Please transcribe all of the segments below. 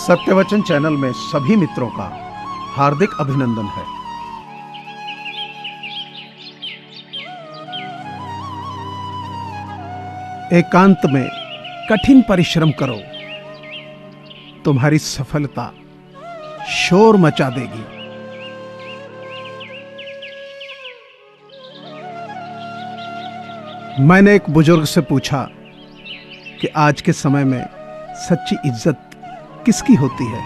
सत्यवचन channel में सभी मित्रों का हार्दिक अभिनंदन है। एकांत में कठिन परिश्रम करो, तुम्हारी सफलता शोर मचा देगी। मैंने एक बुजुर्ग से पूछा कि आज के समय में सच्ची इज्जत किसकी होती है।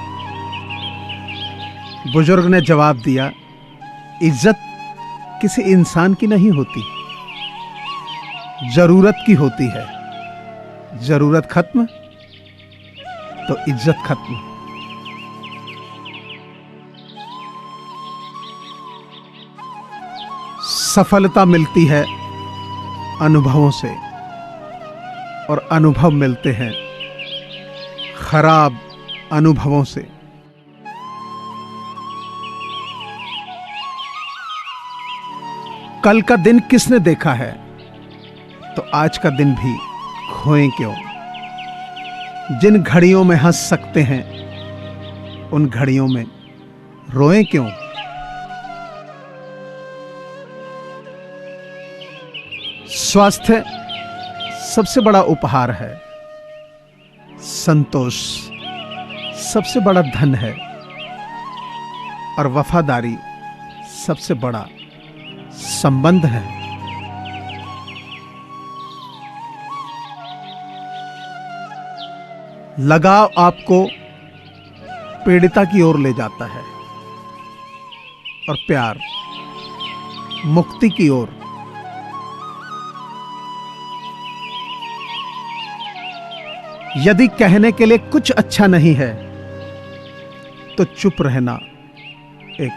बुजुर्ग ने जवाब दिया, इज्जत किसी इंसान की नहीं होती, जरूरत की होती है। जरूरत खत्म तो इज्जत खत्म। सफलता मिलती है अनुभवों से और अनुभव मिलते हैं खराब अनुभवों से। कल का दिन किसने देखा है, तो आज का दिन भी खोएं क्यों। जिन घड़ियों में हंस सकते हैं उन घड़ियों में रोएं क्यों। स्वास्थ्य सबसे बड़ा उपहार है, संतोष सबसे बड़ा धन है और वफादारी सबसे बड़ा संबंध है। लगाव आपको पीड़िता की ओर ले जाता है और प्यार मुक्ति की ओर। यदि कहने के लिए कुछ अच्छा नहीं है तो चुप रहना एक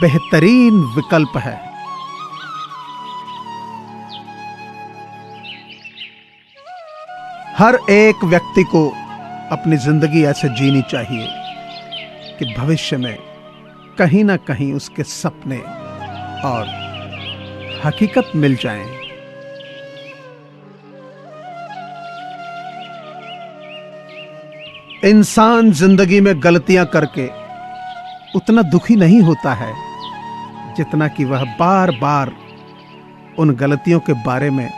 बेहतरीन विकल्प है। हर एक व्यक्ति को अपनी जिंदगी ऐसे जीनी चाहिए कि भविष्य में कहीं ना कहीं उसके सपने और हकीकत मिल जाएं। इंसान जिंदगी में गलतियां करके उतना दुखी नहीं होता है जितना कि वह बार बार उन गलतियों के बारे में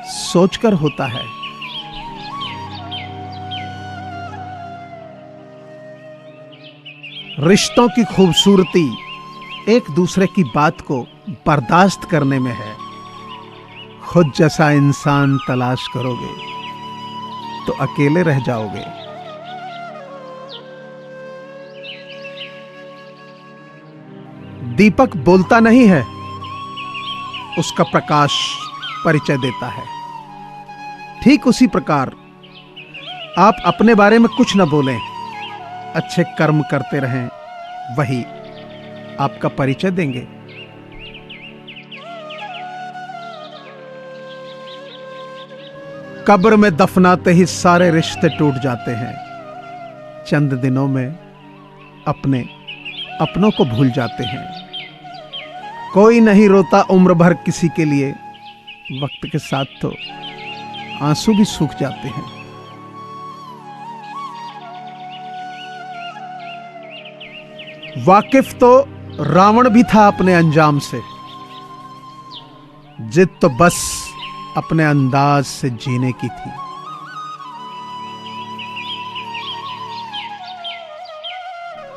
सोचकर होता है। रिश्तों की खूबसूरती एक दूसरे की बात को बर्दाश्त करने में है। खुद जैसा इंसान तलाश करोगे तो अकेले रह जाओगे। दीपक बोलता नहीं है, उसका प्रकाश परिचय देता है। ठीक उसी प्रकार आप अपने बारे में कुछ न बोलें, अच्छे कर्म करते रहें, वही आपका परिचय देंगे। कब्र में दफनाते ही सारे रिश्ते टूट जाते हैं। चंद दिनों में अपनों को भूल जाते हैं। कोई नहीं रोता उम्र भर किसी के लिए, वक्त के साथ तो आंसू भी सूख जाते हैं। वाकिफ तो रावण भी था अपने अंजाम से, जिद तो बस अपने अंदाज से जीने की थी।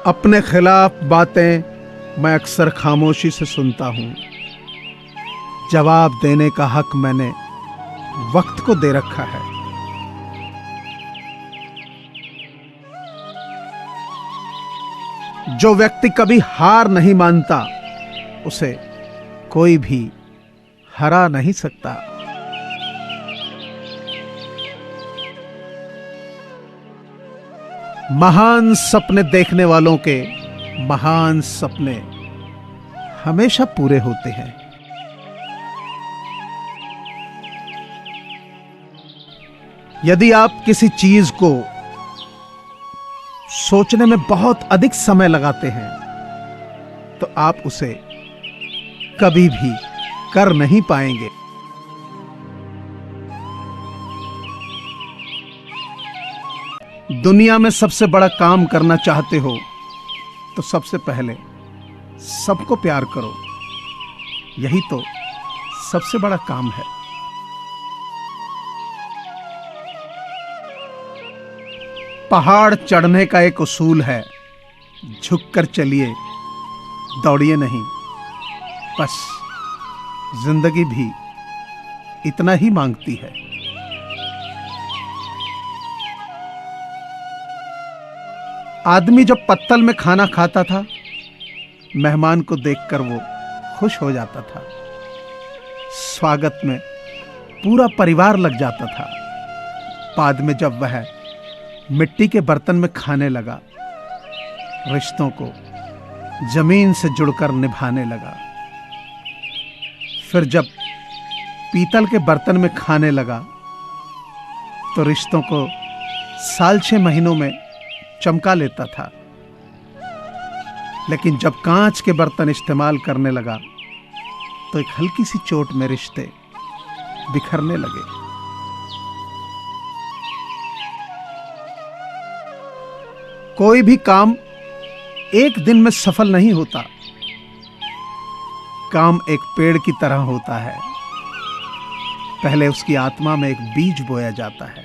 अपने खिलाफ बातें मैं अक्सर खामोशी से सुनता हूं। जवाब देने का हक मैंने वक्त को दे रखा है। जो व्यक्ति कभी हार नहीं मानता उसे कोई भी हरा नहीं सकता। महान सपने देखने वालों के महान सपने हमेशा पूरे होते हैं। यदि आप किसी चीज को सोचने में बहुत अधिक समय लगाते हैं तो आप उसे कभी भी कर नहीं पाएंगे। दुनिया में सबसे बड़ा काम करना चाहते हो तो सबसे पहले सबको प्यार करो। यही तो सबसे बड़ा काम है। पहाड़ चढ़ने का एक उसूल है, झुककर चलिए, दौड़िए नहीं। बस जिंदगी भी इतना ही मांगती है। आदमी जब पत्तल में खाना खाता था, मेहमान को देखकर वो खुश हो जाता था। स्वागत में पूरा परिवार लग जाता था। बाद में जब वह मिट्टी के बर्तन में खाने लगा, रिश्तों को जमीन से जुड़कर निभाने लगा। फिर जब पीतल के बर्तन में खाने लगा तो रिश्तों को साल 6 महीनों में चमका लेता था। लेकिन जब कांच के बर्तन इस्तेमाल करने लगा तो एक हल्की सी चोट में रिश्ते बिखरने लगे। कोई भी काम एक दिन में सफल नहीं होता। काम एक पेड़ की तरह होता है। पहले उसकी आत्मा में एक बीज बोया जाता है।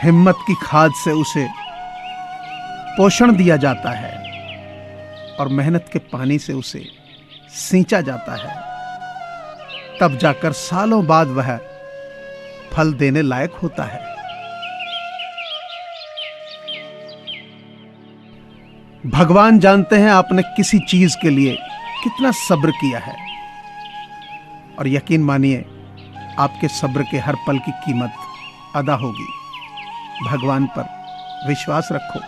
हिम्मत की खाद से उसे पोषण दिया जाता है और मेहनत के पानी से उसे सींचा जाता है। तब जाकर सालों बाद वह फल देने लायक होता है। भगवान जानते हैं आपने किसी चीज के लिए कितना सब्र किया है, और यकीन मानिए आपके सब्र के हर पल की कीमत अदा होगी। भगवान पर विश्वास रखो।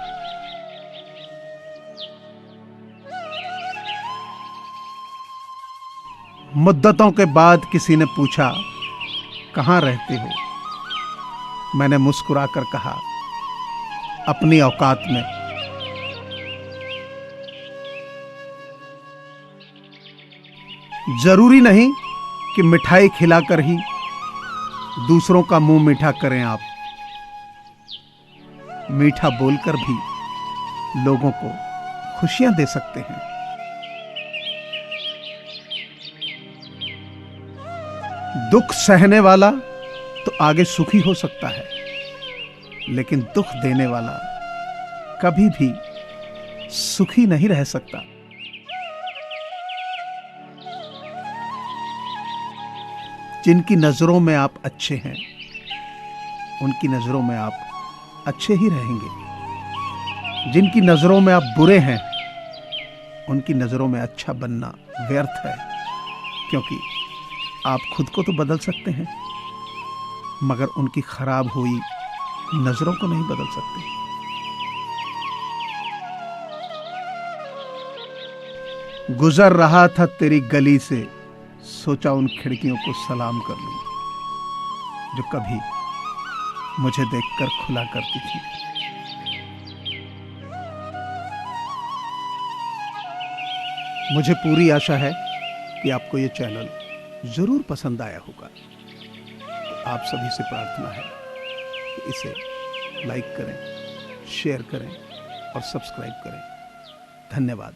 मुद्दतों के बाद किसी ने पूछा, कहां रहते हो? मैंने मुस्कुराकर कहा, अपनी औकात में। जरूरी नहीं कि मिठाई खिलाकर ही दूसरों का मुंह मीठा करें आप। मीठा बोलकर भी लोगों को खुशियां दे सकते हैं। दुख सहने वाला तो आगे सुखी हो सकता है, लेकिन दुख देने वाला कभी भी सुखी नहीं रह सकता। जिनकी नजरों में आप अच्छे हैं, उनकी नजरों में आप अच्छे ही रहेंगे। जिनकी नजरों में आप बुरे हैं, उनकी नजरों में अच्छा बनना व्यर्थ है। क्योंकि आप खुद को तो बदल सकते हैं, मगर उनकी खराब हुई नजरों को नहीं बदल सकते। गुजर रहा था तेरी गली से, सोचा उन खिड़कियों को सलाम कर लूं जो कभी मुझे देखकर खुला करती थी। मुझे पूरी आशा है कि आपको ये चैनल जरूर पसंद आया होगा। तो आप सभी से प्रार्थना है कि इसे लाइक करें, शेयर करें और सब्सक्राइब करें। धन्यवाद।